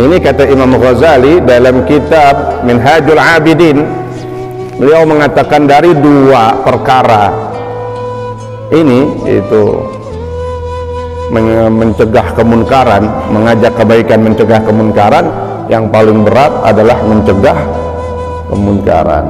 ini kata Imam Ghazali dalam kitab Minhajul Abidin, beliau mengatakan dari dua perkara ini, itu mencegah kemunkaran, mengajak kebaikan, mencegah kemunkaran, yang paling berat adalah mencegah kemunkaran.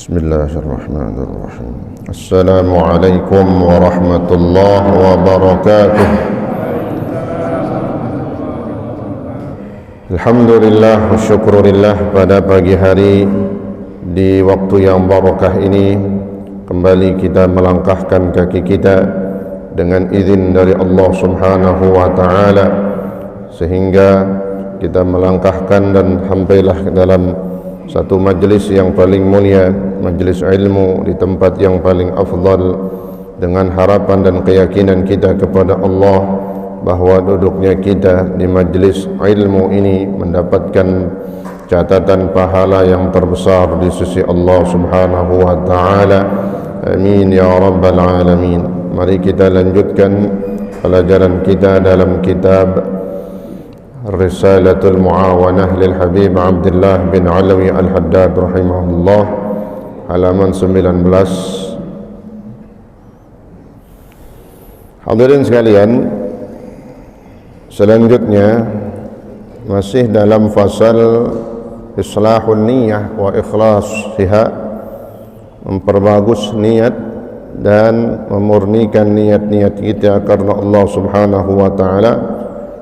Bismillahirrahmanirrahim. Assalamualaikum warahmatullahi wabarakatuh. Alhamdulillah wa syukurillah, pada pagi hari di waktu yang barakah ini kembali kita melangkahkan kaki kita dengan izin dari Allah Subhanahu wa taala, sehingga kita melangkahkan dan sampailah dalam satu majlis yang paling mulia, majlis ilmu di tempat yang paling afdal, dengan harapan dan keyakinan kita kepada Allah bahwa duduknya kita di majlis ilmu ini mendapatkan catatan pahala yang terbesar di sisi Allah Subhanahu wa taala. Amin ya rabbal alamin. Mari kita lanjutkan pelajaran kita dalam kitab Risalatul Muawanah lil Habib Abdullah bin Alawi Al-Haddad rahimahullah, halaman 19. Hadirin sekalian, selanjutnya masih dalam fasal islahun niyah wa ikhlasiha, memperbagus niat dan memurnikan niat-niat kita karena Allah Subhanahu wa taala,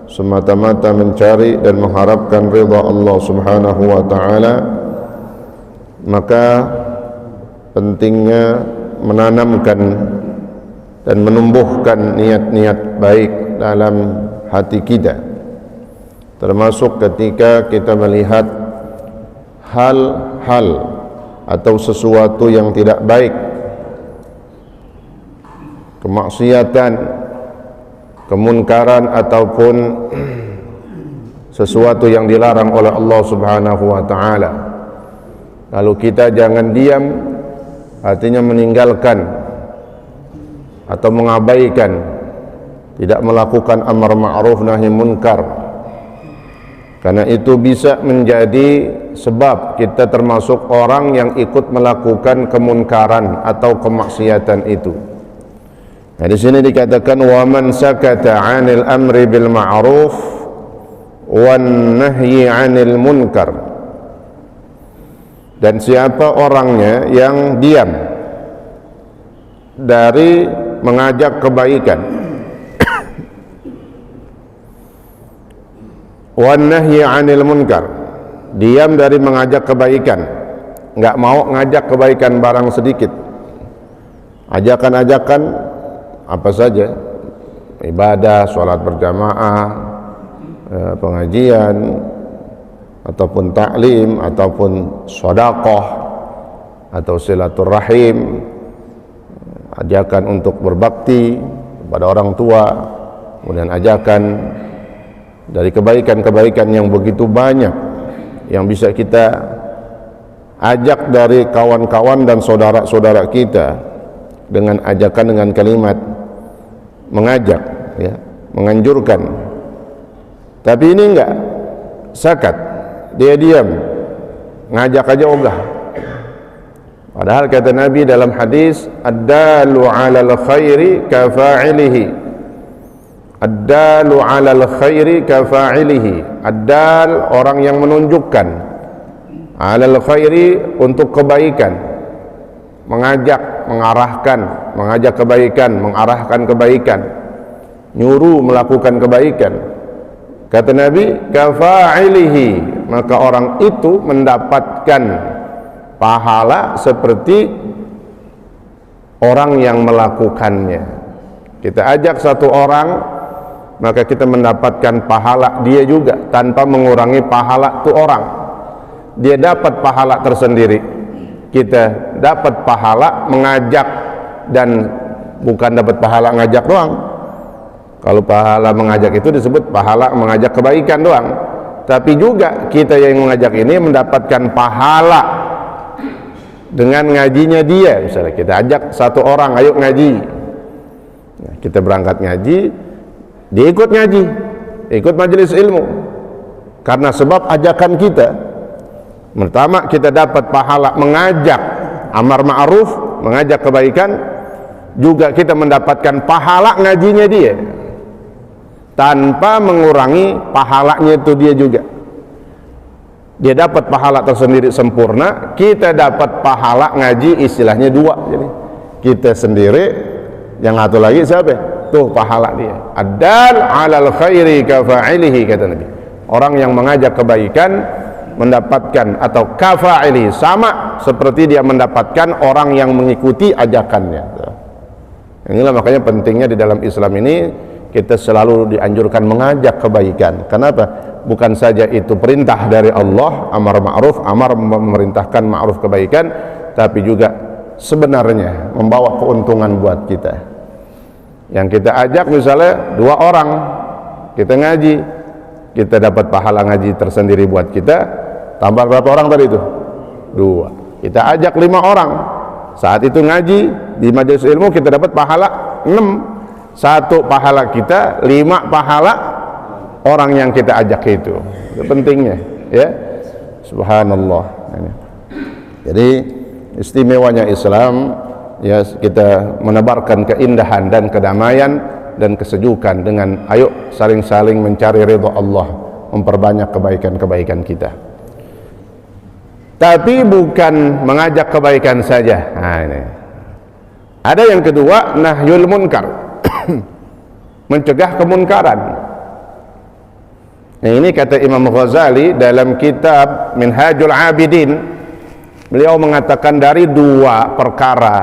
semata-mata mencari dan mengharapkan ridha Allah Subhanahu wa taala. Maka pentingnya menanamkan dan menumbuhkan niat-niat baik dalam hati kita, termasuk ketika kita melihat hal-hal atau sesuatu yang tidak baik, kemaksiatan, kemunkaran, ataupun sesuatu yang dilarang oleh Allah Subhanahu wa taala. Lalu kita jangan diam, artinya meninggalkan atau mengabaikan, tidak melakukan amar ma'ruf nahi munkar, karena itu bisa menjadi sebab kita termasuk orang yang ikut melakukan kemunkaran atau kemaksiatan itu. Nah, di sini dikatakan wa man sakata 'anil amri bil ma'ruf wan nahyi 'anil munkar, dan siapa orangnya yang diam dari mengajak kebaikan, wan nahyi 'anil munkar, diam dari mengajak kebaikan, enggak mau ngajak kebaikan barang sedikit, ajakan-ajakan apa saja, ibadah, sholat berjamaah, pengajian, ataupun taklim, ataupun sedekah, atau silaturahim, ajakan untuk berbakti kepada orang tua, kemudian ajakan dari kebaikan-kebaikan yang begitu banyak yang bisa kita ajak dari kawan-kawan dan saudara-saudara kita dengan ajakan, dengan kalimat mengajak, ya, menganjurkan. Tapi ini enggak, sakat, dia diam, ngajak aja ogah. Padahal kata Nabi dalam hadis, ad-dalu 'alal khairi kafa'ilihi, ad-dalu 'alal khairi kafa'ilihi. Ad-dal, orang yang menunjukkan, 'alal khairi, untuk kebaikan, mengajak, mengarahkan, mengajak kebaikan, mengarahkan kebaikan, nyuruh melakukan kebaikan. Kata Nabi, kafa'ilihi, maka orang itu mendapatkan pahala seperti orang yang melakukannya. Kita ajak satu orang, maka kita mendapatkan pahala dia juga tanpa mengurangi pahala tu orang. Dia dapat pahala tersendiri, kita dapat pahala mengajak, dan bukan dapat pahala ngajak doang. Kalau pahala mengajak itu disebut pahala mengajak kebaikan doang. tapi juga kita yang mengajak ini mendapatkan pahala dengan ngajinya dia. Misalnya kita ajak satu orang, ayo ngaji, nah, kita berangkat ngaji, dia ikut ngaji, ikut majelis ilmu, karena sebab ajakan kita. Pertama, kita dapat pahala mengajak amar ma'ruf, mengajak kebaikan, juga kita mendapatkan pahala ngajinya dia tanpa mengurangi pahalanya itu dia juga. Dia dapat pahala tersendiri sempurna, kita dapat pahala ngaji istilahnya dua. Jadi kita sendiri, yang satu lagi siapa? Tuh pahala dia. Ad-dal 'alal khairi kafa'ilihi, kata Nabi. Orang yang mengajak kebaikan mendapatkan, atau kafa'ili, sama seperti dia mendapatkan orang yang mengikuti ajakannya. Inilah makanya pentingnya di dalam Islam ini kita selalu dianjurkan mengajak kebaikan. Kenapa? Bukan saja itu perintah dari Allah, amar ma'ruf, amar memerintahkan ma'ruf kebaikan, tapi juga sebenarnya membawa keuntungan buat kita. Yang kita ajak misalnya 2 orang, kita ngaji, kita dapat pahala ngaji tersendiri buat kita. Tambah berapa orang tadi itu? 2. Kita ajak 5 orang, saat itu ngaji di majelis ilmu, kita dapat pahala 6. 1 pahala kita, 5 pahala orang yang kita ajak itu. Itu pentingnya, ya. Subhanallah. Jadi istimewanya Islam, ya, kita menebarkan keindahan dan kedamaian dan kesejukan dengan ayo saling-saling mencari ridha Allah, memperbanyak kebaikan-kebaikan kita. Tapi bukan mengajak kebaikan saja. Nah, ini. Ada yang kedua, nahyul munkar. Mencegah kemunkaran. Nah, ini kata Imam Ghazali dalam kitab Minhajul Abidin, beliau mengatakan dari 2 perkara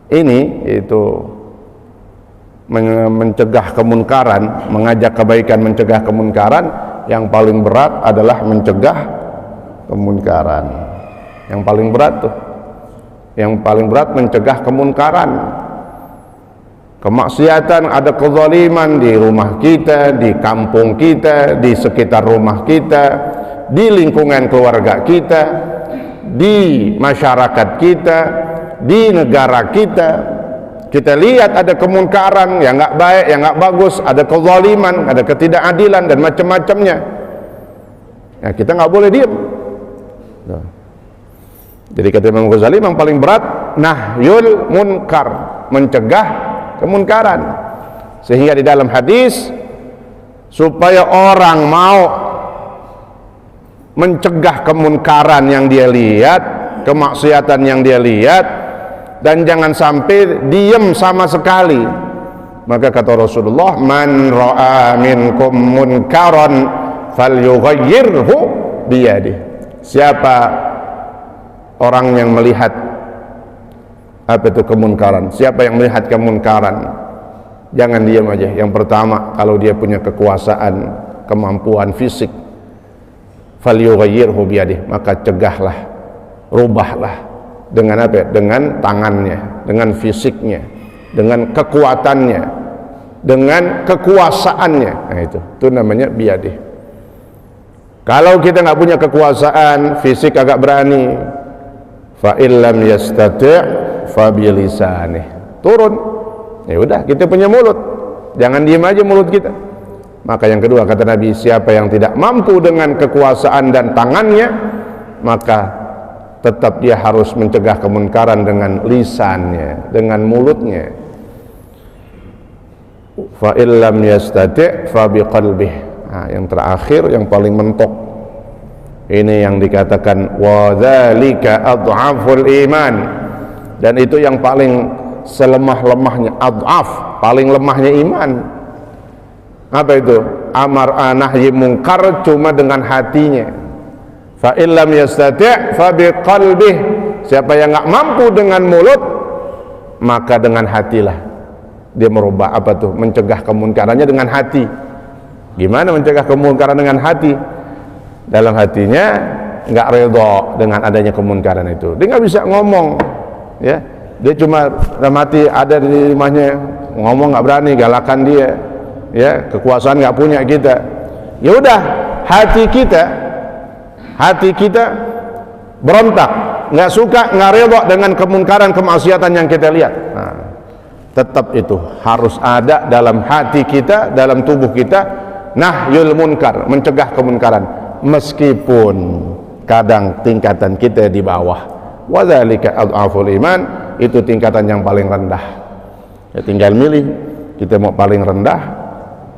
ini, itu mencegah kemunkaran, mengajak kebaikan, mencegah kemunkaran, yang paling berat adalah mencegah kemunkaran. Yang paling berat tuh, yang paling berat mencegah kemunkaran. Kemaksiatan, ada kezaliman di rumah kita, di kampung kita, di sekitar rumah kita, di lingkungan keluarga kita, di masyarakat kita, di negara kita. Kita lihat ada kemunkaran yang nggak baik, yang nggak bagus, ada kezaliman, ada ketidakadilan dan macam-macamnya. Ya, kita nggak boleh diam. Nah. Jadi kata Imam Ghazali, yang paling berat nahyul munkar, mencegah kemunkaran. Sehingga di dalam hadis, supaya orang mau mencegah kemunkaran yang dia lihat, kemaksiatan yang dia lihat, dan jangan sampai diam sama sekali, maka kata Rasulullah, man ra'a minkum munkaran falyughayyirhu biyadihi. Siapa orang yang melihat apa itu kemunkaran, siapa yang melihat kemunkaran, jangan diam aja. Yang pertama, kalau dia punya kekuasaan, kemampuan fisik, falyughayyirhu biyadihi, maka cegahlah, rubahlah dengan apa? Dengan tangannya, dengan fisiknya, dengan kekuatannya, dengan kekuasaannya. Nah, itu namanya biyadihi. Kalau kita nggak punya kekuasaan, fisik agak berani, fa illam yastati' fa bilisanih, turun. Ya udah, kita punya mulut, jangan diam aja mulut kita. Maka yang kedua kata Nabi, siapa yang tidak mampu dengan kekuasaan dan tangannya, maka tetap dia harus mencegah kemunkaran dengan lisannya, dengan mulutnya. Fa illam yastati' fa biqalbihi. Nah, yang terakhir, yang paling mentok, ini yang dikatakan wa dzalika adhaful iman, dan itu yang paling selemah-lemahnya, adhaf, paling lemahnya iman. Apa itu? Amar nahyi mungkar cuma dengan hatinya. Fa illam yastati' fa biqalbih. Siapa yang enggak mampu dengan mulut, maka dengan hatilah dia merubah, apa tuh? Mencegah kemunkarannya dengan hati. Gimana mencegah kemunkaran dengan hati? Dalam hatinya nggak redha dengan adanya kemunkaran itu, dia nggak bisa ngomong, ya. Dia cuma dalam hati ada di rumahnya, ngomong nggak berani, galakan dia, ya. Kekuasaan nggak punya kita. Ya udah, hati kita berontak, nggak suka, nggak redha dengan kemunkaran, kemaksiatan yang kita lihat. Nah, tetap itu harus ada dalam hati kita, dalam tubuh kita, nahyul munkar, mencegah kemunkaran, meskipun kadang tingkatan kita di bawah. Wadzalika adhaful iman, itu tingkatan yang paling rendah. Ya, tinggal milih kita mau paling rendah.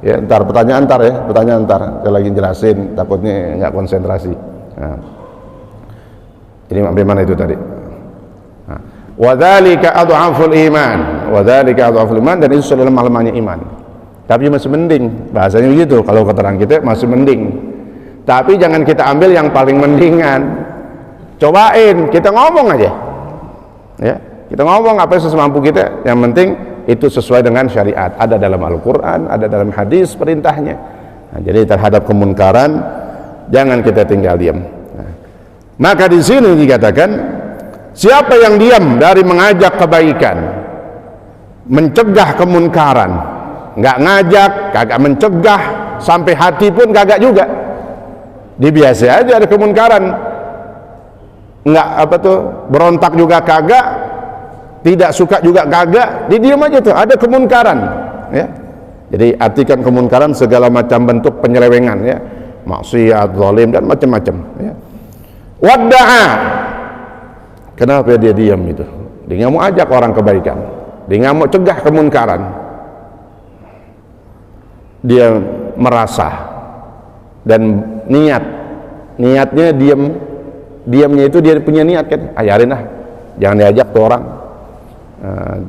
Ya, pertanyaan ntar, saya lagi jelasin, takutnya nggak konsentrasi. Nah, ini bagaimana itu tadi? Nah, wadzalika adhaful iman, dan itu adalah lemah-lemahnya iman. Tapi masih mending, bahasanya begitu. Kalau keterangan kita masih mending. Tapi jangan kita ambil yang paling mendingan. Cobain, kita ngomong aja. Ya, kita ngomong apa semampu kita. Yang penting itu sesuai dengan syariat. Ada dalam Al-Quran, ada dalam hadis perintahnya. Nah, jadi terhadap kemunkaran jangan kita tinggal diam. Nah, maka di sini dikatakan, siapa yang diam dari mengajak kebaikan, mencegah kemunkaran, nggak ngajak, kagak mencegah, sampai hati pun kagak juga. Dibiasa aja ada kemunkaran, nggak berontak juga kagak, tidak suka juga kagak, didiam aja tuh, ada kemunkaran. Ya, jadi artikan kemunkaran segala macam bentuk penyelewengan, ya, maksiat, zalim dan macam-macam. Ya. Wadda'a, kenapa dia diam itu? Dia nggak mau ajak orang kebaikan, dia nggak mau cegah kemunkaran, dia merasa dan niatnya diamnya itu dia punya niat kan, ayarin lah, jangan diajak tuh orang,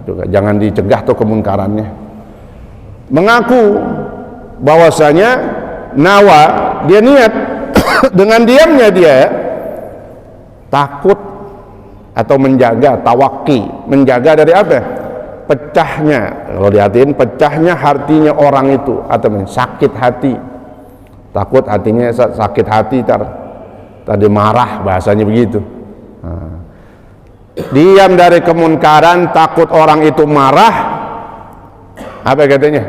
juga jangan dicegah tuh kemunkarannya. Mengaku bahwasanya nawa, dia niat dengan diamnya dia takut atau menjaga, tawaki, menjaga dari apa? Pecahnya, kalau dihatiin pecahnya hatinya orang itu, atau sakit hati, takut hatinya sakit hati, tadi marah, bahasanya begitu. Nah, diam dari kemunkaran, takut orang itu marah, apa katanya?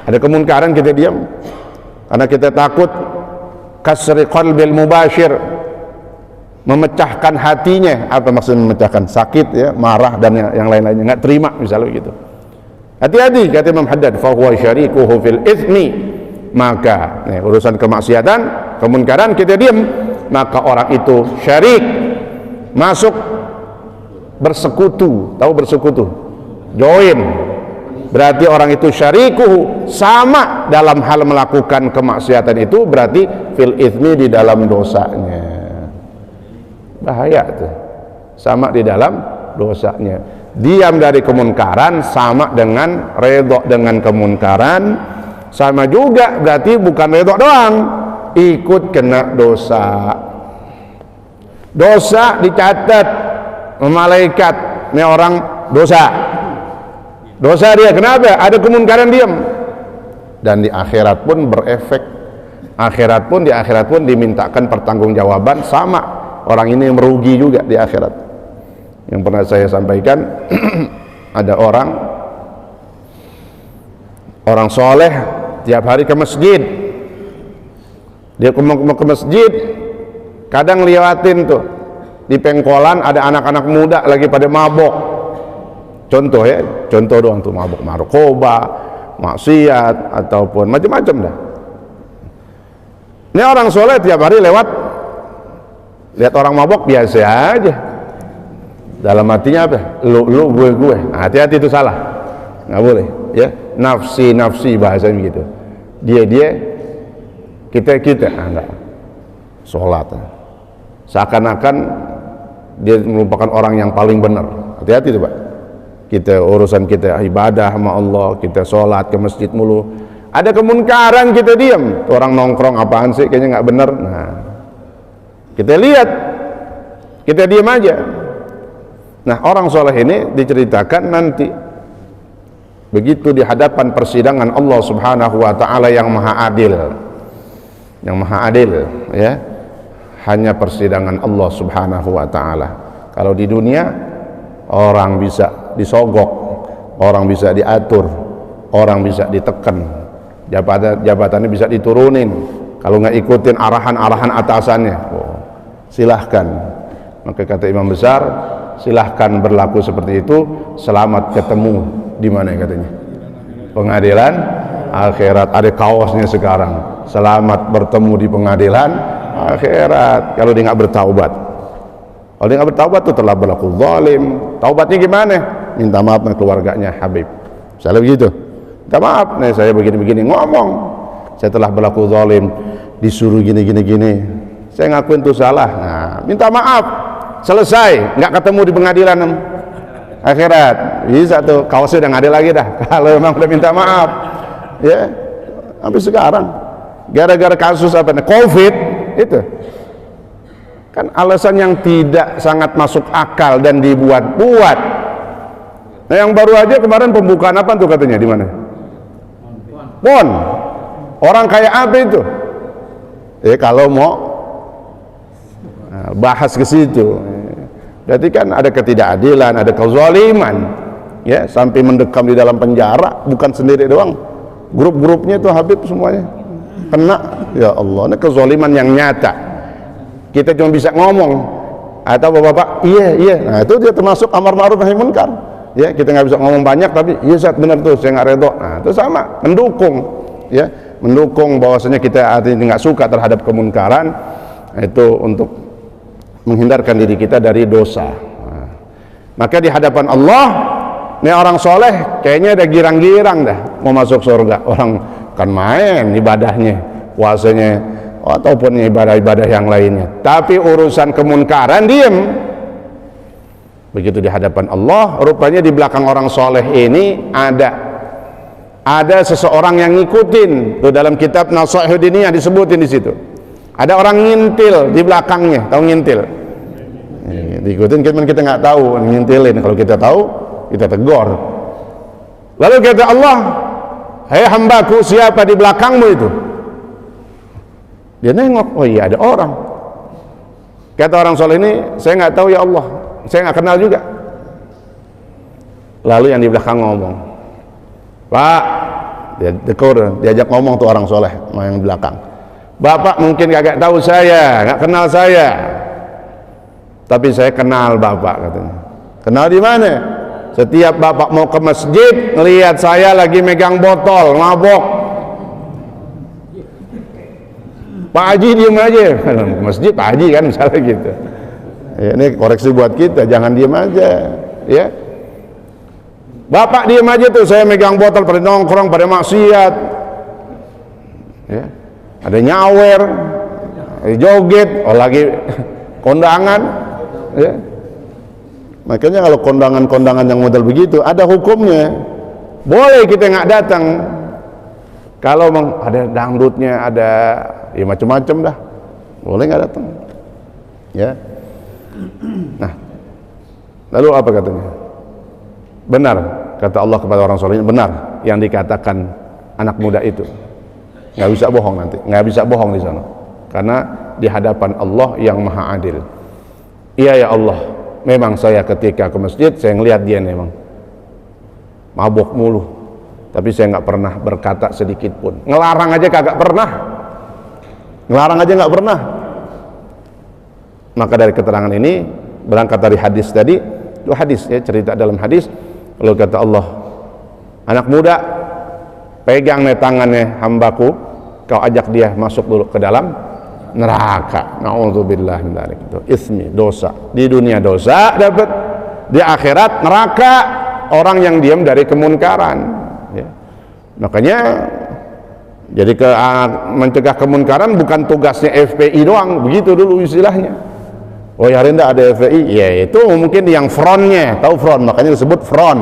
Ada kemunkaran kita diam karena kita takut kasri qalbil mubashir, memecahkan hatinya. Apa maksud memecahkan? Sakit, ya, marah dan yang lain-lainnya, nggak terima misalnya begitu. Hati-hati, kata Imam Haddad, fa huwa syarikuhu fil itsmi, maka urusan kemaksiatan, kemunkaran kita diam, maka orang itu syarik, masuk bersekutu. Tahu bersekutu? Join. Berarti orang itu syarikuhu, sama dalam hal melakukan kemaksiatan itu, berarti fil itsmi, di dalam dosanya. Bahaya tuh, sama di dalam dosanya. Diam dari kemunkaran sama dengan redha dengan kemunkaran, sama juga berarti bukan redha doang, ikut kena dosa. Dosa dicatat malaikat, ini orang dosa dia, kenapa? Ada kemunkaran, diam. Dan di akhirat pun berefek, di akhirat pun dimintakan pertanggungjawaban, sama orang ini merugi juga di akhirat. Yang pernah saya sampaikan, ada orang soleh tiap hari ke masjid, dia ke masjid, kadang lewatin tuh di pengkolan ada anak-anak muda lagi pada mabok. Contoh doang tuh, mabok narkoba, maksiat, ataupun macam-macam dah. Ini orang soleh tiap hari lewat, lihat orang mabok biasa aja. Dalam hatinya apa? Lu gue. Nah, hati-hati itu salah, nggak boleh. Ya, nafsi bahasanya begitu. Dia, kita, enggak. Sholat, seakan-akan dia merupakan orang yang paling benar. Hati-hati tuh, Pak. Kita urusan kita ibadah sama Allah, kita sholat ke masjid mulu, ada kemunkaran kita diam. Orang nongkrong apaan sih, kayaknya nggak benar. Nah, kita lihat, kita diam aja. Nah, orang soleh ini diceritakan nanti begitu di hadapan persidangan Allah Subhanahu wa taala yang maha adil, ya. Hanya persidangan Allah Subhanahu wa taala. Kalau di dunia orang bisa disogok, orang bisa diatur, orang bisa ditekan, jabatannya bisa diturunin, kalau nggak ikutin arahan-arahan atasannya, silahkan. Maka kata imam besar, silahkan berlaku seperti itu, selamat ketemu di mana katanya? Pengadilan akhirat. Ada kaosnya sekarang, selamat bertemu di pengadilan akhirat. Kalau dia nggak bertaubat, kalau dia nggak bertaubat tuh telah berlaku zalim. Taubatnya gimana? Minta maaf sama keluarganya Habib, misalnya begitu. Minta maaf, nih saya begini-begini, ngomong saya telah berlaku zalim, disuruh gini-gini, saya ngakuin itu salah. Nah, minta maaf, selesai, nggak ketemu di pengadilan akhirat. Bisa tuh, kaosnya udah nggak ada lagi dah kalau memang udah minta maaf. Ya, sampai sekarang gara-gara kasus apa nih, COVID itu kan alasan yang tidak sangat masuk akal dan dibuat-buat. Nah, yang baru aja kemarin pembukaan apa tuh katanya di mana? PON. Orang kayak apa itu? Kalau mau bahas ke situ, berarti kan ada ketidakadilan, ada kezaliman, ya, sampai mendekam di dalam penjara. Bukan sendiri doang, grup-grupnya itu Habib semuanya kena. Ya Allah, ini kezaliman yang nyata. Kita cuma bisa ngomong atau bapak-bapak iya, nah itu dia termasuk amar ma'ruf nahi munkar. Ya, kita nggak bisa ngomong banyak tapi iya Ustaz benar tuh, saya nggak redho. Nah itu sama, mendukung, ya, mendukung bahwasanya kita artinya nggak suka terhadap kemunkaran, itu untuk menghindarkan diri kita dari dosa. Nah, maka di hadapan Allah, ini orang soleh kayaknya ada girang-girang dah mau masuk surga. Orang kan main ibadahnya, puasanya, ataupun ibadah-ibadah yang lainnya, tapi urusan kemunkaran diem. Begitu di hadapan Allah, rupanya di belakang orang soleh ini ada seseorang yang ngikutin. Tuh dalam kitab Nasaihud Diniyah disebutin di situ. Ada orang ngintil di belakangnya, tahu ngintil? Diikutin, kita nggak tahu ngintilin. Kalau kita tahu, kita tegur. Lalu kata Allah, hai hambaku, siapa di belakangmu itu? Dia nengok, oh iya ada orang. Kata orang soleh ini, saya nggak tahu ya Allah, saya nggak kenal juga. Lalu yang di belakang ngomong, Pak, dia tegur, diajak ngomong tuh orang soleh yang di belakang. Bapak mungkin kagak tahu saya, nggak kenal saya, tapi saya kenal Bapak, katanya. Kenal di mana? Setiap Bapak mau ke masjid, ngelihat saya lagi megang botol, mabok. Pak Haji diem aja, masjid Pak Haji kan misalnya gitu. Ya, ini koreksi buat kita, jangan diem aja, ya. Bapak diem aja tuh, saya megang botol pada nongkrong, pada maksiat, ya. Ada nyawer, joget, lagi kondangan, ya. Makanya kalau kondangan-kondangan yang model begitu ada hukumnya. Boleh kita nggak datang. Kalau ada dangdutnya, ada ya macam-macam dah, boleh nggak datang, ya. Nah, lalu apa katanya? Benar kata Allah kepada orang soleh, benar yang dikatakan anak muda itu. Nggak bisa bohong nanti, nggak bisa bohong di sana, karena di hadapan Allah yang maha adil. Iya ya Allah, memang saya ketika ke masjid saya ngelihat dia memang mabok mulu, tapi saya nggak pernah berkata sedikit pun, ngelarang aja kagak pernah, ngelarang aja nggak pernah. Maka dari keterangan ini berangkat dari hadis tadi, itu hadis ya, cerita dalam hadis. Lalu kata Allah, anak muda, pegang nih tangannya hambaku, kau ajak dia masuk dulu ke dalam neraka. Na'udzubillah min dzalik. Itu ismi, dosa. Di dunia dosa dapat, di akhirat neraka. Orang yang diam dari kemunkaran, ya. Makanya jadi mencegah kemunkaran bukan tugasnya FPI doang, begitu dulu istilahnya. Oh ya rendah ada FPI, ya itu mungkin yang frontnya, tahu front, makanya disebut front,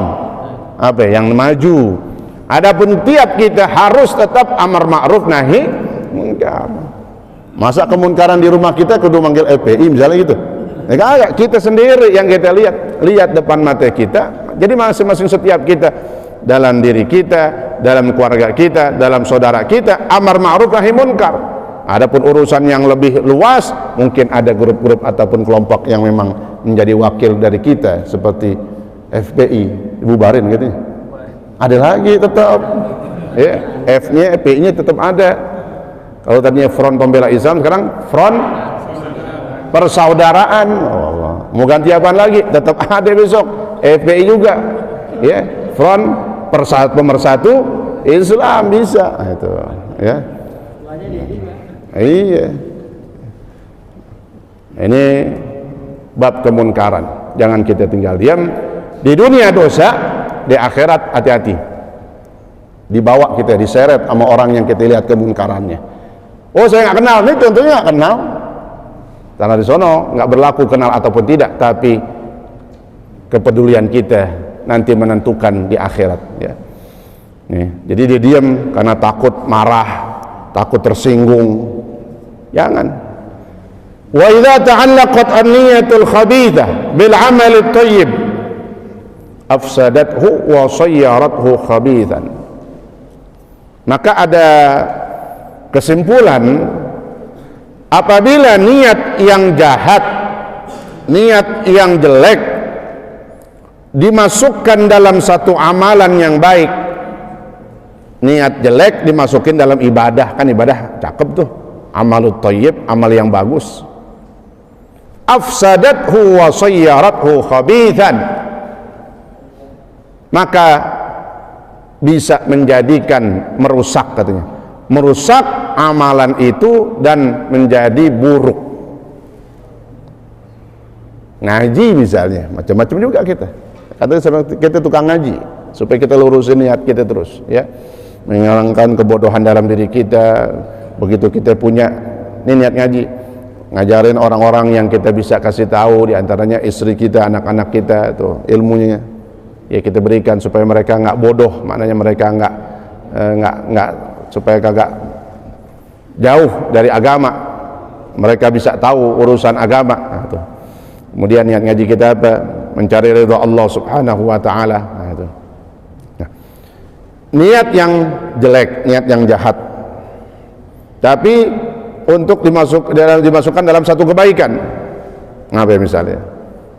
apa yang maju. Adapun tiap kita harus tetap amar ma'ruf nahi munkar. Masa kemunkaran di rumah kita kudu manggil FPI misalnya gitu? Ya kagak, kita sendiri yang kita lihat depan mata kita. Jadi masing-masing setiap kita, dalam diri kita, dalam keluarga kita, dalam saudara kita, amar ma'ruf nahi munkar. Adapun urusan yang lebih luas, mungkin ada grup-grup ataupun kelompok yang memang menjadi wakil dari kita, seperti FPI, dibubarin gitu. Ada lagi tetap, ya, F-nya, P-nya tetap ada. Kalau tadinya front pembela Islam, sekarang front persaudaraan. Oh Allah, mau ganti apa lagi? Tetap ada besok FPI juga, ya, front pemersatu Islam bisa, itu, ya. Iya. Ini bab kemunkaran. Jangan kita tinggal diam. Di dunia dosa, di akhirat hati-hati. Dibawa kita, diseret sama orang yang kita lihat kemunkarannya. Oh, saya nggak kenal. Ini contohnya nggak kenal. Karena di sono nggak berlaku kenal ataupun tidak, tapi kepedulian kita nanti menentukan di akhirat. Ya. Nih, jadi dia diam karena takut marah, takut tersinggung. Jangan. Wa idza ta'allaqat an-niyatul khabithah bil 'amal at-thayyib afsadathu wa sayyarathu khabithan. Maka ada kesimpulan, apabila niat yang jahat, niat yang jelek dimasukkan dalam satu amalan yang baik, niat jelek dimasukin dalam ibadah, kan ibadah cakep tuh, amalut thayyib, amal yang bagus, afsadathu wa sayyarathu khabithan, maka bisa menjadikan, merusak, katanya, merusak amalan itu dan menjadi buruk. Ngaji misalnya, macam-macam juga kita. Katanya kita tukang ngaji supaya kita lurusin niat kita terus, ya, menghilangkan kebodohan dalam diri kita. Begitu kita punya ini niat ngaji, ngajarin orang-orang yang kita bisa kasih tahu, diantaranya istri kita, anak-anak kita, tuh ilmunya, ya kita berikan supaya mereka nggak bodoh, maknanya mereka nggak supaya kagak jauh dari agama, mereka bisa tahu urusan agama. Nah, tuh. Kemudian niat ngaji kita apa? Mencari ridha Allah Subhanahu wa taala. Nah, itu. Nah, niat yang jelek, niat yang jahat, tapi untuk dimasukkan dalam satu kebaikan. Ngapain misalnya?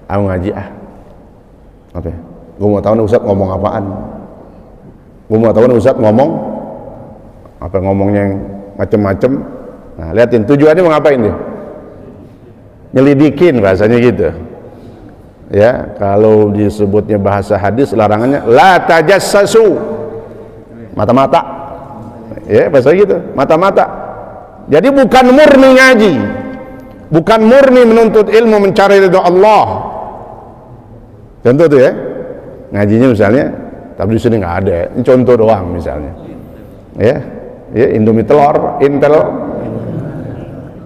Aku ngaji apa? Gue mau tahu nih Ustaz ngomong apaan. Gue mau tahu nih Ustaz ngomong apa, ngomongnya yang macem-macem. Nah, liatin tujuannya mau ngapain dia? Nyelidikin, bahasanya gitu. Ya, kalau disebutnya bahasa hadis, larangannya la tajassasu, mata-mata. Ya, bahasa gitu, mata-mata. Jadi bukan murni ngaji, bukan murni menuntut ilmu, mencari ridha Allah. Contoh tuh ya, ngajinya misalnya, tapi di sini nggak ada. Ini contoh doang misalnya. Ya, Indomie telur, Intel,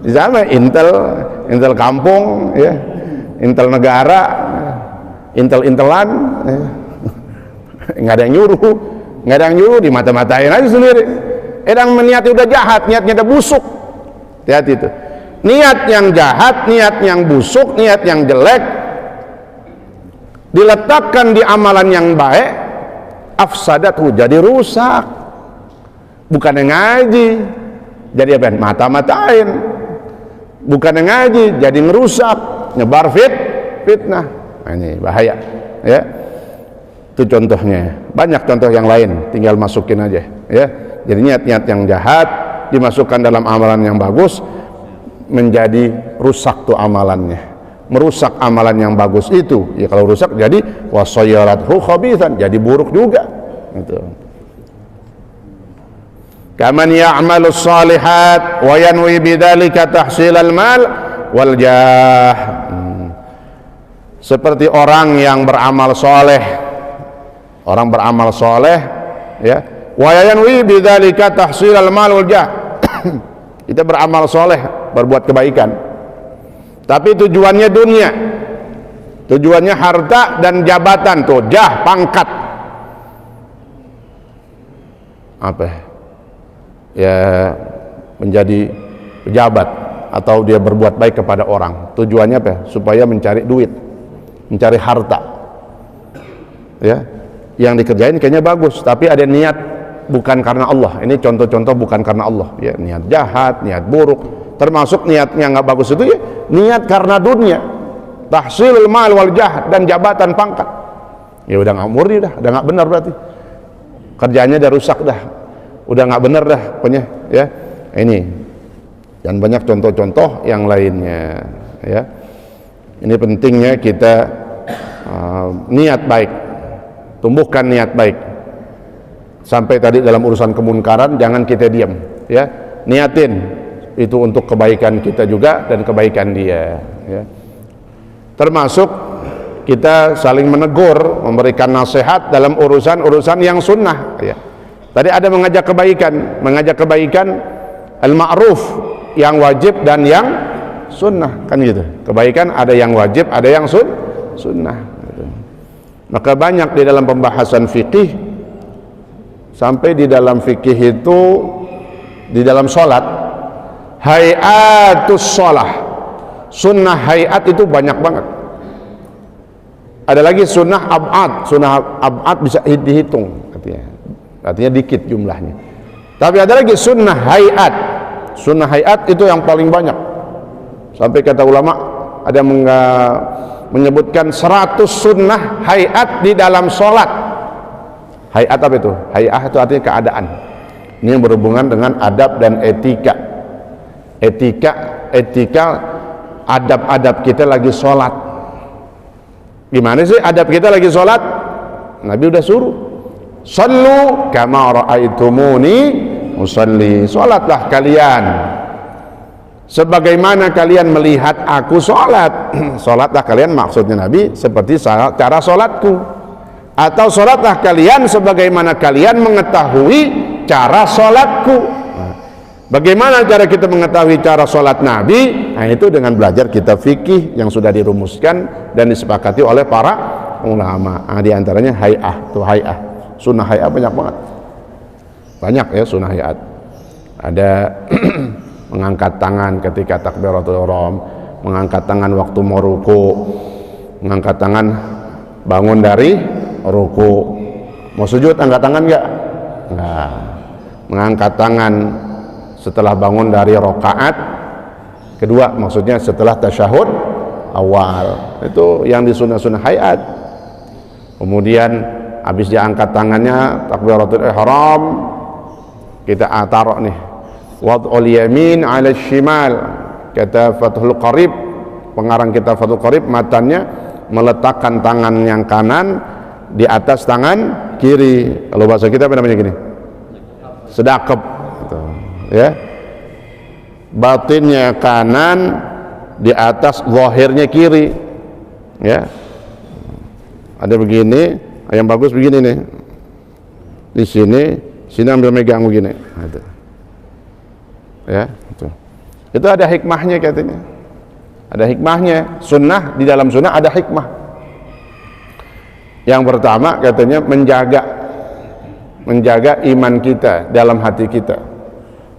sama Intel kampung, ya, Intel negara, Intel-Intelan, ya. Nggak ada yang nyuruh, di mata-matain aja sendiri. Yang niatnya udah jahat, niatnya udah busuk. Hati-hati itu. Niat yang jahat, niat yang busuk, niat yang jelek diletakkan di amalan yang baik, afsadathu, jadi rusak. Bukan yang ngaji, jadi apa? Mata-matain. Bukan yang ngaji, jadi ngerusak, nyebar fitnah. Nah, ini bahaya, ya. Itu contohnya. Banyak contoh yang lain, tinggal masukin aja, ya. Jadi niat-niat yang jahat dimasukkan dalam amalan yang bagus, menjadi rusak tuh amalannya, merusak amalan yang bagus itu. Ya kalau rusak jadi wasayyarathu khabithan, jadi buruk juga. Gitu. Kaman ya'malu shalihat wa yanwi bidzalika tahsilal mal wal jah. Seperti orang yang beramal soleh, ya, wa yanwi bidzalika tahsilal mal wal jah. Kita beramal soleh, berbuat kebaikan, tapi tujuannya dunia, tujuannya harta dan jabatan, tuh jah, pangkat, apa ya, menjadi pejabat, atau dia berbuat baik kepada orang. Tujuannya apa? Supaya mencari duit, mencari harta, ya. Yang dikerjain kayaknya bagus, tapi ada niat bukan karena Allah. Ini contoh-contoh bukan karena Allah, ya, niat jahat, niat buruk. Termasuk niatnya nggak bagus itu, ya, niat karena dunia, tahsilul mal wal jah, dan jabatan, pangkat. Ya udah nggak murni dah, udah nggak benar, berarti kerjanya udah rusak dah, udah nggak benar dah pokoknya, ya. Ini dan banyak contoh-contoh yang lainnya, ya. Ini pentingnya kita niat baik, tumbuhkan niat baik. Sampai tadi dalam urusan kemunkaran jangan kita diam, ya. Niatin itu untuk kebaikan kita juga dan kebaikan dia, ya. Termasuk kita saling menegur, memberikan nasihat dalam urusan-urusan yang sunnah, ya. Tadi ada mengajak kebaikan al-ma'ruf, yang wajib dan yang sunnah, kan gitu. Kebaikan ada yang wajib, ada yang sunnah, gitu. Maka banyak di dalam pembahasan fikih, sampai di dalam fikih itu, di dalam sholat, hayatus sholah, sunnah hayat itu banyak banget. Ada lagi sunnah ab'ad bisa dihitung, artinya dikit jumlahnya. Tapi ada lagi sunnah hayat. Sunnah hayat itu yang paling banyak. Sampai kata ulama ada yang menyebutkan 100 sunnah hayat di dalam sholat. Hayat apa itu? Hayat itu artinya keadaan. Ini yang berhubungan dengan adab dan etika. Etika adab-adab kita lagi sholat. Gimana sih adab kita lagi sholat? Nabi udah suruh, sallu kama ra'aitumuni usalli, sholatlah kalian sebagaimana kalian melihat aku sholat. Sholatlah kalian, maksudnya Nabi, seperti cara sholatku, atau sholatlah kalian sebagaimana kalian mengetahui cara sholatku. Bagaimana cara kita mengetahui cara sholat Nabi? Nah, itu dengan belajar kitab fikih yang sudah dirumuskan dan disepakati oleh para ulama. Nah, di antaranya hay'ah, tuh hay'ah. Sunnah hay'ah banyak banget. Banyak ya sunnah hay'at. Ada mengangkat tangan ketika takbiratul ihram, mengangkat tangan waktu mau ruku, mengangkat tangan bangun dari ruku. Mau sujud angkat tangan enggak? Enggak. Mengangkat tangan setelah bangun dari rakaat kedua, maksudnya setelah tasyahud awal, itu yang di sunnah-sunnah hayat. Kemudian habis diangkat tangannya takbiratul ihram, kita taruh nih wad'ul yamin 'ala shimal, kata Fathul Qarib, pengarang kita Fathul Qarib, matanya meletakkan tangan yang kanan di atas tangan kiri. Kalau bahasa kita apa namanya gini? Sedekap gitu. Ya, batinnya kanan di atas, zahirnya kiri, ya. Ada begini, yang bagus begini nih, di sini ambil megang begini, gitu. Ya, itu ada hikmahnya katanya, ada hikmahnya. Sunnah, di dalam sunnah ada hikmah. Yang pertama katanya menjaga iman kita dalam hati kita.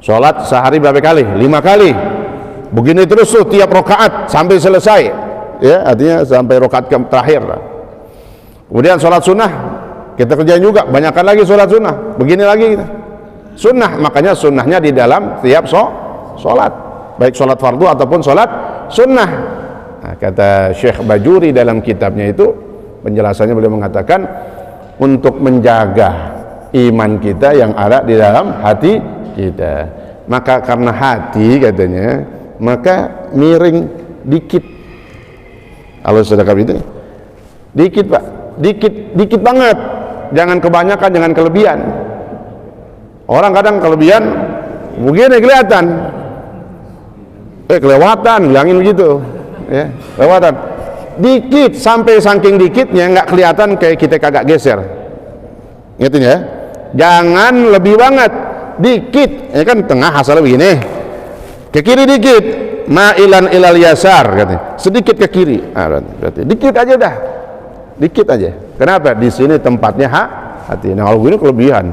Sholat sehari berapa kali? 5 kali. Begini terus tuh tiap rakaat sampai selesai, ya, artinya sampai rakaat terakhir. Kemudian sholat sunnah kita kerjain juga, banyakkan lagi sholat sunnah. Begini lagi kita. Sunnah, makanya sunnahnya di dalam tiap sholat, baik sholat fardu ataupun sholat sunnah. Nah, kata Syekh Bajuri dalam kitabnya itu, penjelasannya beliau mengatakan untuk menjaga iman kita yang ada di dalam hati kita. Maka karena hati katanya, maka miring dikit. Kalau sedekah itu dikit, Pak, dikit banget. Jangan kebanyakan, jangan kelebihan. Orang kadang kelebihan begini kelihatan, kelewatan, bilangin begitu, ya, kelewatan. Dikit, sampai saking dikitnya nggak kelihatan, kayak kita kagak geser. Ngerti ya? Jangan lebih banget, dikit, ya kan, tengah hasilnya begini, ke kiri dikit, ma'ilan ilal yasar, katanya, sedikit ke kiri. Berarti dikit aja dah, dikit aja. Kenapa? Di sini tempatnya hati. Nah, kalau begini kelebihan,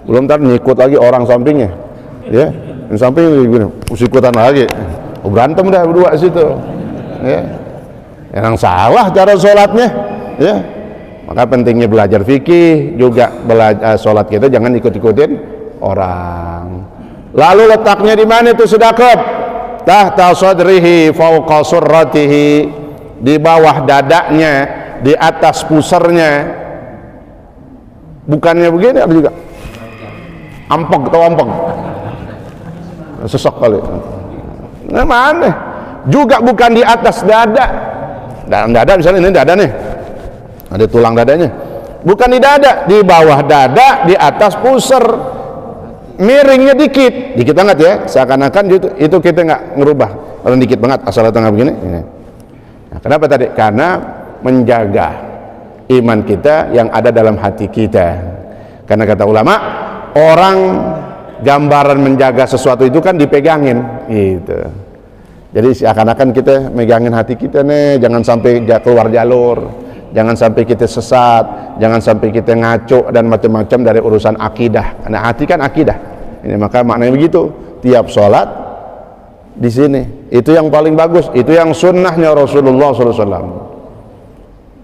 belum ntar nyikut lagi orang sampingnya, ya, yang samping begini, ikutan lagi, berantem dah berdua situ, ya. Yang salah cara sholatnya, ya. Maka pentingnya belajar fikih juga, belajar sholat kita jangan ikut-ikutin orang. Lalu letaknya di mana itu sedekah? Tahta sadrihi fauqa surratihi, di bawah dadanya, di atas pusernya. Bukannya begini, ada juga ampeg atau ampeg, sesek kali. Nah, mana? Juga bukan di atas dada. Dalam dada misalnya ini dada nih. Ada tulang dadanya. Bukan di dada, di bawah dada, di atas pusar. Miringnya dikit banget ya. Seakan-akan itu kita nggak ngerubah. Kalau dikit banget asal tengah begini. Nah, kenapa tadi? Karena menjaga iman kita yang ada dalam hati kita. Karena kata ulama, orang gambaran menjaga sesuatu itu kan dipegangin gitu. Jadi seakan-akan kita megangin hati kita nih, jangan sampai keluar jalur, jangan sampai kita sesat, jangan sampai kita ngaco dan macam-macam dari urusan akidah. Karena hati kan akidah. Ini maka maknanya begitu. Tiap sholat di sini, itu yang paling bagus, itu yang sunnahnya Rasulullah SAW.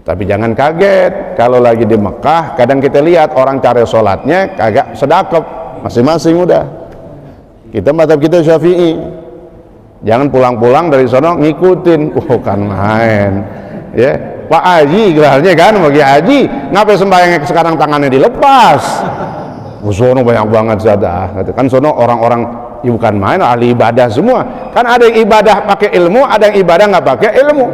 Tapi jangan kaget kalau lagi di Mekah, kadang kita lihat orang cari sholatnya kagak sedekap, masing-masing udah. Kita mazhab kita Syafi'i. Jangan pulang-pulang dari sono ngikutin, kan main, ya. Pak Haji gelarnya kan, bagi Haji, ngapain sembahyang sekarang tangannya dilepas? Sono banyak banget zadah, kan sono orang-orang bukan main, ahli ibadah semua. Kan ada yang ibadah pakai ilmu, ada yang ibadah nggak pakai ilmu.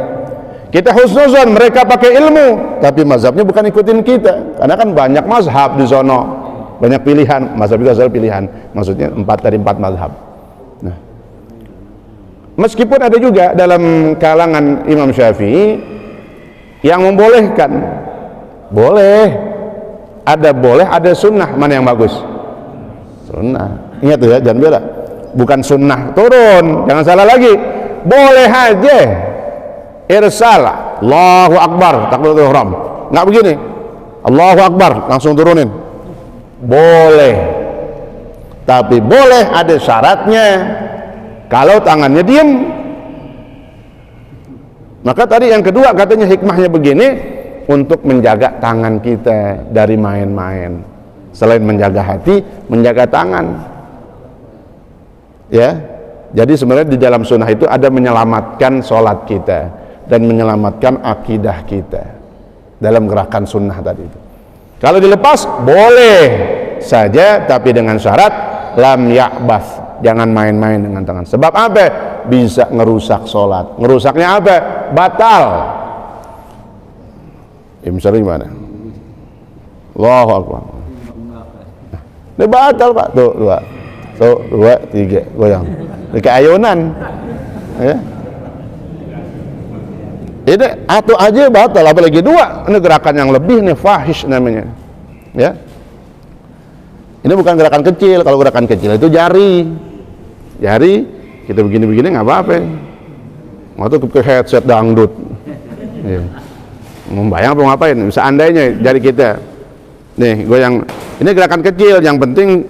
Kita husnuzon, mereka pakai ilmu, tapi mazhabnya bukan ikutin kita, karena kan banyak mazhab di sono, banyak pilihan, mazhab itu asal pilihan, maksudnya 4 dari 4 mazhab. Nah, meskipun ada juga dalam kalangan Imam Syafi'i yang membolehkan, boleh ada sunnah. Mana yang bagus? Sunnah. Ingat tuh ya, jangan beda. Bukan sunnah turun, jangan salah lagi. Boleh aja irsal, Allahu Akbar, takbiratul ihram. Nggak begini, Allahu Akbar langsung turunin. Boleh, tapi boleh ada syaratnya. Kalau tangannya diem. Maka tadi yang kedua katanya hikmahnya begini, untuk menjaga tangan kita dari main-main. Selain menjaga hati, menjaga tangan. Ya. Jadi sebenarnya di dalam sunnah itu ada menyelamatkan sholat kita dan menyelamatkan akidah kita dalam gerakan sunnah tadi itu. Kalau dilepas boleh saja, tapi dengan syarat lam ya'bas, jangan main-main dengan tangan. Sebab apa? Bisa ngerusak sholat. Ngerusaknya apa? Batal. Misalnya gimana? Allahu Akbar. Ini batal Pak. Tuh 2, 3, goyang. Ini kayak ayunan. Ya. Ini atau aja batal, apalagi 2. Ini gerakan yang lebih nih, fahish namanya. Ya. Ini bukan gerakan kecil. Kalau gerakan kecil itu jari kita begini-begini nggak apa-apa. Waktu ke headset dangdut. Ya. Membayang apa ngapain? Seandainya jari kita nih goyang, ini gerakan kecil, yang penting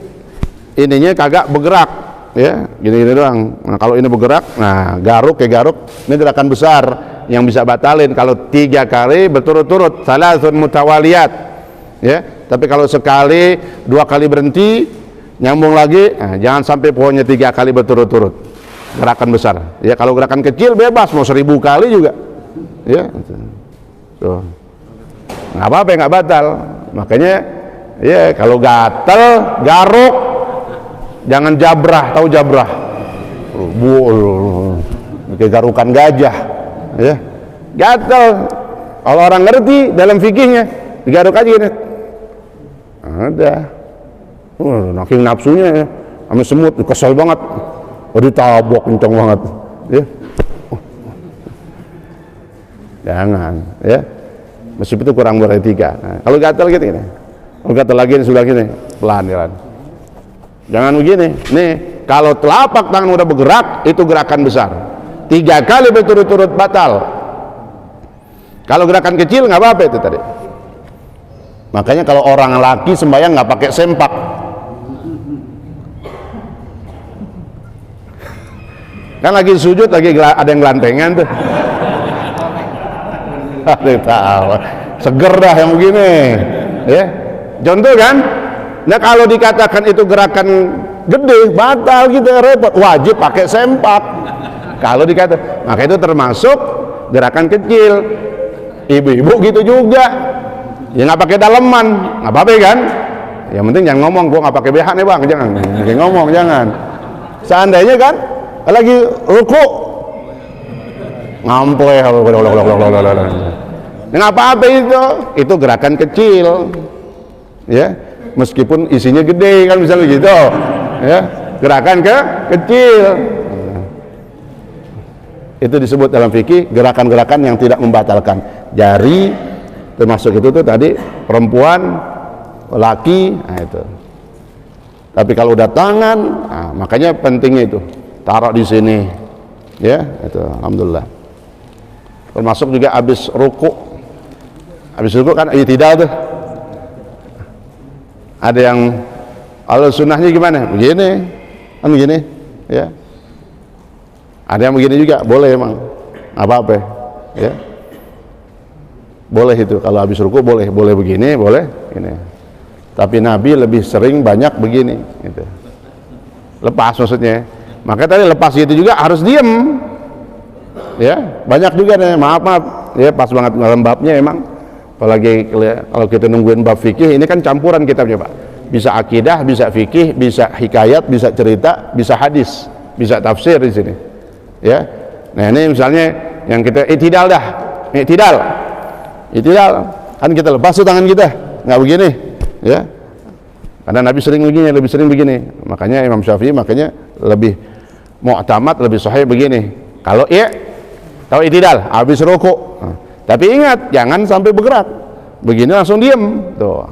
ininya kagak bergerak, ya gini-gini doang. Nah, kalau ini bergerak, nah garuk, ini gerakan besar yang bisa batalin kalau 3 kali berturut-turut, salasun mutawaliyat, ya. Tapi kalau sekali, 2 kali berhenti, nyambung lagi, nah, jangan sampai pokoknya 3 kali berturut-turut, gerakan besar. Ya kalau gerakan kecil bebas, mau 1000 kali juga, ya. Tuh. Nggak apa-apa, nggak batal. Makanya ya kalau gatel, garuk, jangan jabrah. Tahu jabrah? Kayak garukan gajah, ya. Gatel. Kalau orang ngerti dalam fikihnya, digaruk aja gini. Ada. Naking nafsunya ya, sama semut, kesel banget. Ditabok kenceng banget, ya. Jangan, ya. Meskipun itu kurang beretika. Nah, kalau gatal gitu ini, kalau gatal lagi ini sudah gini, pelan-pelan. Jangan begini. Nih, kalau telapak tangan udah bergerak, itu gerakan besar. 3 kali berturut-turut batal. Kalau gerakan kecil nggak apa-apa itu tadi. Makanya kalau orang laki sembahyang nggak pakai sempak. Kan lagi sujud, lagi ada yang gelantengan tuh. Tahu, seger dah yang begini, ya. Contoh kan, nah kalau dikatakan itu gerakan gede, batal kita repot, wajib pakai sempak. Kalau dikata, maka itu termasuk gerakan kecil. Ibu-ibu gitu juga, ya nggak pakai daleman, nggak apa-apa kan? Yang penting jangan ngomong, gua nggak pakai BH nih bang, jangan ngomong, jangan. Seandainya kan, lagi ruku ngampleh. Nggak apa-apa itu gerakan kecil, ya, meskipun isinya gede kan misalnya gitu, ya, gerakan kecil. Itu disebut dalam fikih gerakan-gerakan yang tidak membatalkan. Jari termasuk itu tuh tadi perempuan, laki, nah itu. Tapi kalau udah tangan, nah, makanya pentingnya itu taruh di sini, ya, itu alhamdulillah. Termasuk juga habis ruku kan i'tidal tuh. Ada yang kalau sunnahnya gimana? Begini, kan begini, ya. Ada yang begini juga, boleh emang, apa-apa, ya. Boleh itu, kalau habis ruku boleh begini, boleh ini. Tapi Nabi lebih sering banyak begini, gitu. Lepas maksudnya. Maka tadi lepas itu juga harus diem, ya. Banyak juga nih, maaf, ya, pas banget dalam babnya emang. Apalagi kalau kita nungguin bab fikih, ini kan campuran kitabnya Pak. Bisa akidah, bisa fikih, bisa hikayat, bisa cerita, bisa hadis, bisa tafsir di sini. Ya, nah ini misalnya yang kita i'tidal kan kita lepas tuh tangan kita, nggak begini, ya, karena Nabi lebih sering begini, makanya Imam Syafi'i makanya lebih mu'tamad, lebih sahih begini. Kalau i'tidal habis ruku, tapi ingat jangan sampai bergerak, begini langsung diem, tuh,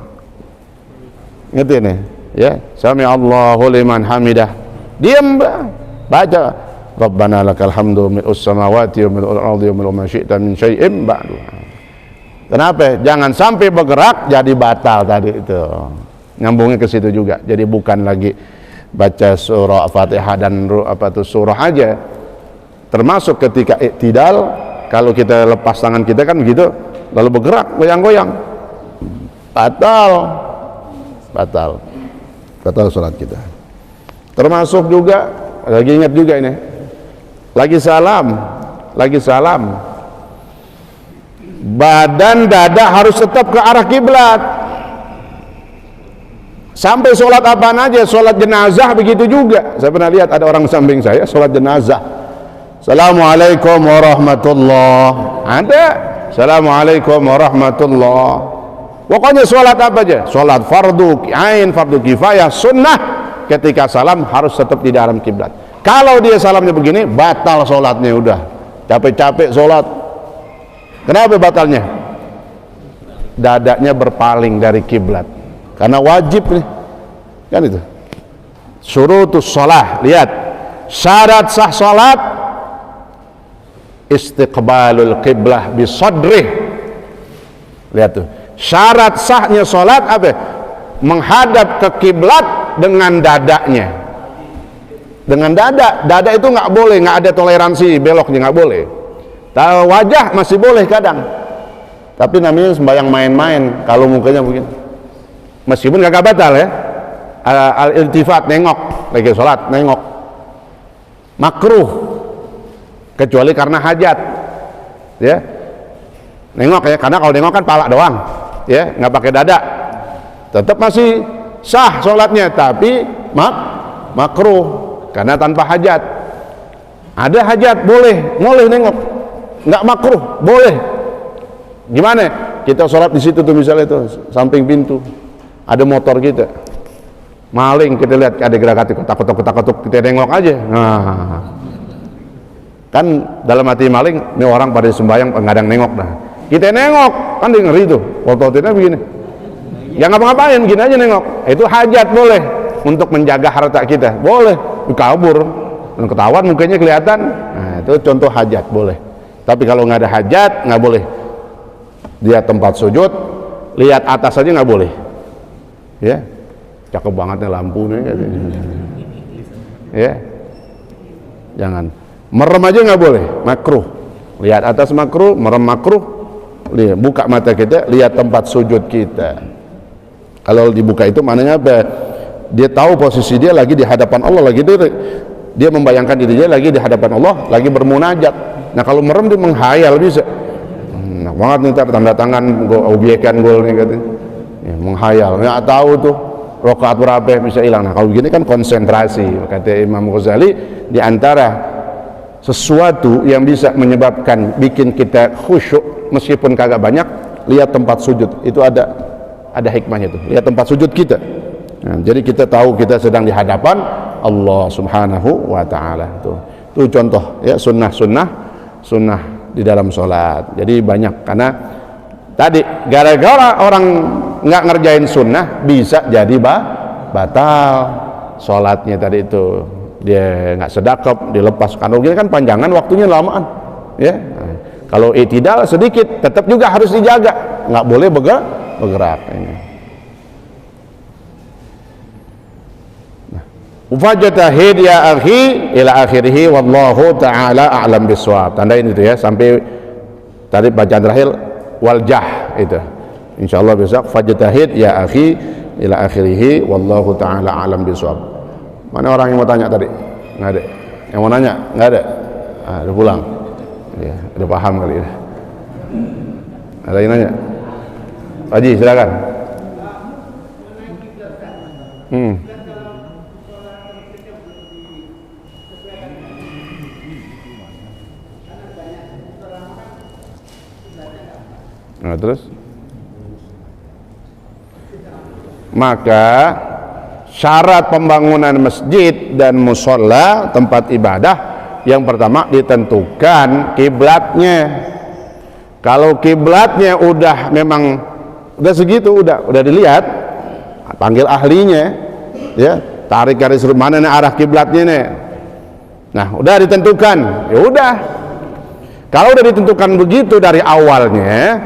ngerti nih, ya, sami Allahu liman hamidah, diem, baca Rabbana lakal hamdu mil'us samawati wa mil'ul ardi wa mil'u ma syi'ta min syai'in ba'du. Kenapa? Jangan sampai bergerak jadi batal tadi itu. Nyambungnya ke situ juga. Jadi bukan lagi baca surah Fatihah dan surah aja. Termasuk ketika i'tidal, kalau kita lepas tangan kita kan begitu, lalu bergerak goyang-goyang. Batal salat kita. Termasuk juga lagi ingat juga ini. Lagi salam, badan dada harus tetap ke arah kiblat. Sampai sholat apaan aja, sholat jenazah begitu juga. Saya pernah lihat ada orang samping saya sholat jenazah, Assalamualaikum warahmatullah, ada Assalamualaikum warahmatullah. Pokoknya sholat apa aja, sholat fardu ain, fardu kifayah, sunnah, ketika salam harus tetap di dalam kiblat. Kalau dia salamnya begini, batal sholatnya, udah capek-capek sholat. Kenapa batalnya? Dadanya berpaling dari kiblat, karena wajib nih, kan itu. Syurutus sholah, lihat syarat sah sholat, istiqbalul qiblah bisadrih. Lihat tuh, syarat sahnya sholat apa? Menghadap ke kiblat dengan dadanya. Dengan dada itu nggak boleh, nggak ada toleransi beloknya, nggak boleh. Wajah masih boleh kadang, tapi namanya sembahyang main-main kalau mukanya begini, meskipun nggak batal ya. Al-iltifat, nengok lagi sholat, nengok makruh kecuali karena hajat, ya, nengok ya, karena kalau nengok kan pala doang, ya, nggak pakai dada, tetap masih sah sholatnya, tapi makruh karena tanpa hajat. Ada hajat boleh nengok, nggak makruh, boleh. Gimana? Kita sholat di situ tuh misalnya tuh samping pintu, ada motor kita, maling, kita lihat ada gerakan ketak-ketuk, kita nengok aja. Nah, kan dalam hati maling, ini orang pada sembahyang ngadang nengok dah. Kita nengok, kan dia ngeri tuh, foto-fotonya begini. Ya ngapa-ngapain, gini aja nengok. Itu hajat boleh, untuk menjaga harta kita, boleh. Kabur dan ketahuan mukanya kelihatan, nah itu contoh hajat, boleh. Tapi kalau nggak ada hajat, nggak boleh. Dia tempat sujud, lihat atas aja nggak boleh, ya. Cakep banget nih lampunya, ya. Jangan merem aja, nggak boleh, makruh. Lihat atas makruh, merem makruh. Lihat, buka mata kita, lihat tempat sujud kita. Kalau dibuka itu maknanya apa? Dia tahu posisi dia lagi di hadapan Allah, lagi dia membayangkan diri dia lagi di hadapan Allah, lagi bermunajat. Nah kalau merem dia menghayal bisa. Nah banget nih, tanda tangan obyekan gol nih katanya, ya, menghayal, nggak tahu tuh rakaat berapa bisa hilang. Nah, kalau begini kan konsentrasi. Kata Imam Ghazali, di antara sesuatu yang bisa menyebabkan bikin kita khusyuk meskipun kagak banyak, lihat tempat sujud. Itu ada hikmahnya tuh. Lihat tempat sujud kita. Nah, jadi kita tahu kita sedang di hadapan Allah Subhanahu wa taala. Itu contoh ya, sunnah di dalam sholat. Jadi banyak, karena tadi gara-gara orang nggak ngerjain sunnah bisa jadi batal sholatnya tadi itu. Dia nggak sedekap, dilepas. Kalau gini kan panjangan, waktunya lamaan ya. Nah, kalau i'tidal sedikit tetap juga harus dijaga, nggak boleh bergerak ini. Fajtahid ya akhi ila akhirih wallahu taala a'lam bissawab. Tandain itu ya sampai tadi bacaan terakhir waljah itu. Insyaallah besok fajtahid ya akhi ila akhirih wallahu taala a'lam bissawab. Mana orang yang mau tanya tadi? Enggak ada. Yang mau nanya? Enggak ada. Ah, udah pulang. Ya, udah paham kali ya. Ada yang nanya? Haji, silakan. Nah, terus maka syarat pembangunan masjid dan musola tempat ibadah yang pertama ditentukan kiblatnya. Kalau kiblatnya udah memang udah segitu, udah dilihat, panggil ahlinya ya, tarik garis mana nih arah kiblatnya nih. Nah, udah ditentukan, ya udah. Kalau udah ditentukan begitu dari awalnya,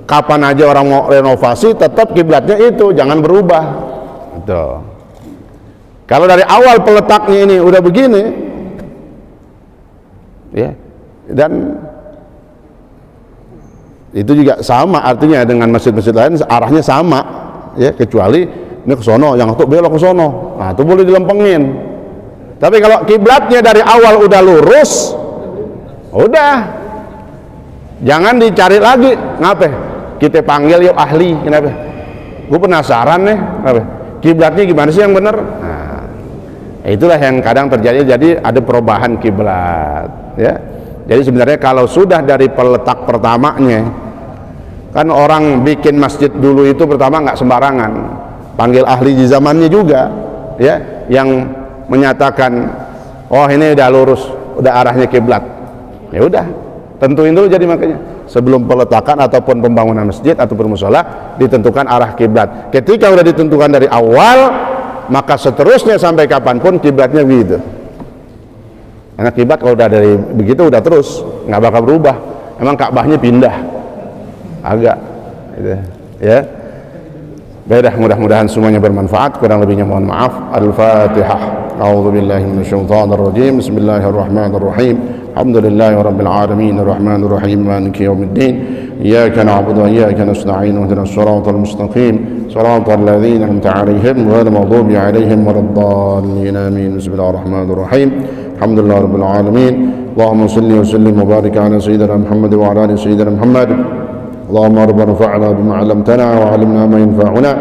kapan aja orang mau renovasi tetap kiblatnya itu, jangan berubah. Tuh. Kalau dari awal peletaknya ini udah begini, ya, dan itu juga sama artinya dengan masjid-masjid lain, arahnya sama, ya, kecuali ini ke sono, yang itu belok ke sono. Nah, itu boleh dilempengin. Tapi kalau kiblatnya dari awal udah lurus, udah, jangan dicari lagi. Ngapa? Kita panggil yuk ahli. Kenapa? Gue penasaran nih. Kenapa? Kiblatnya gimana sih yang benar? Nah, itulah yang kadang terjadi. Jadi ada perubahan kiblat. Ya. Jadi sebenarnya kalau sudah dari peletak pertamanya, kan orang bikin masjid dulu itu pertama nggak sembarangan, panggil ahli di zamannya juga, ya, yang menyatakan, oh ini udah lurus, udah arahnya kiblat. Ya udah, tentuin dulu. Jadi makanya sebelum peletakan ataupun pembangunan masjid ataupun musola ditentukan arah kiblat. Ketika udah ditentukan dari awal, maka seterusnya sampai kapanpun kiblatnya begitu. Karena kiblat kalau udah dari begitu udah terus, nggak bakal berubah. Emang Ka'bahnya pindah, agak, gitu, ya. Baiklah, mudah-mudahan semuanya bermanfaat. Kurang lebihnya mohon maaf. Al-Fatihah. A'udzubillahi minasyaitonirrajim. Bismillahirrahmanirrahim. Alhamdulillahi rabbil alamin arrahmanir rahim maliki yaumiddin. Iyyaka na'budu wa iyyaka nasta'in ihdinas siratal mustaqim siratal ladzina an'amta 'alaihim ghairil maghdubi 'alaihim waladdallin. Amin. Bismillahirrahmanirrahim. Alhamdulillahi rabbil alamin. Allahumma shalli wa sallim wa barik 'ala sayyidina Muhammad wa 'ala ali sayyidina Muhammad. اللهم ربنا انفعنا بما علمتنا وعلمنا ما ينفعنا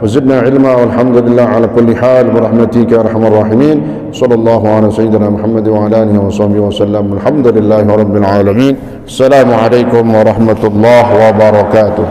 وزدنا علما والحمد لله على كل حال برحمتك يا ارحم الراحمين. صلى الله على سيدنا محمد وعلى اله وصحبه وسلم. الحمد لله رب العالمين. السلام عليكم ورحمة الله وبركاته.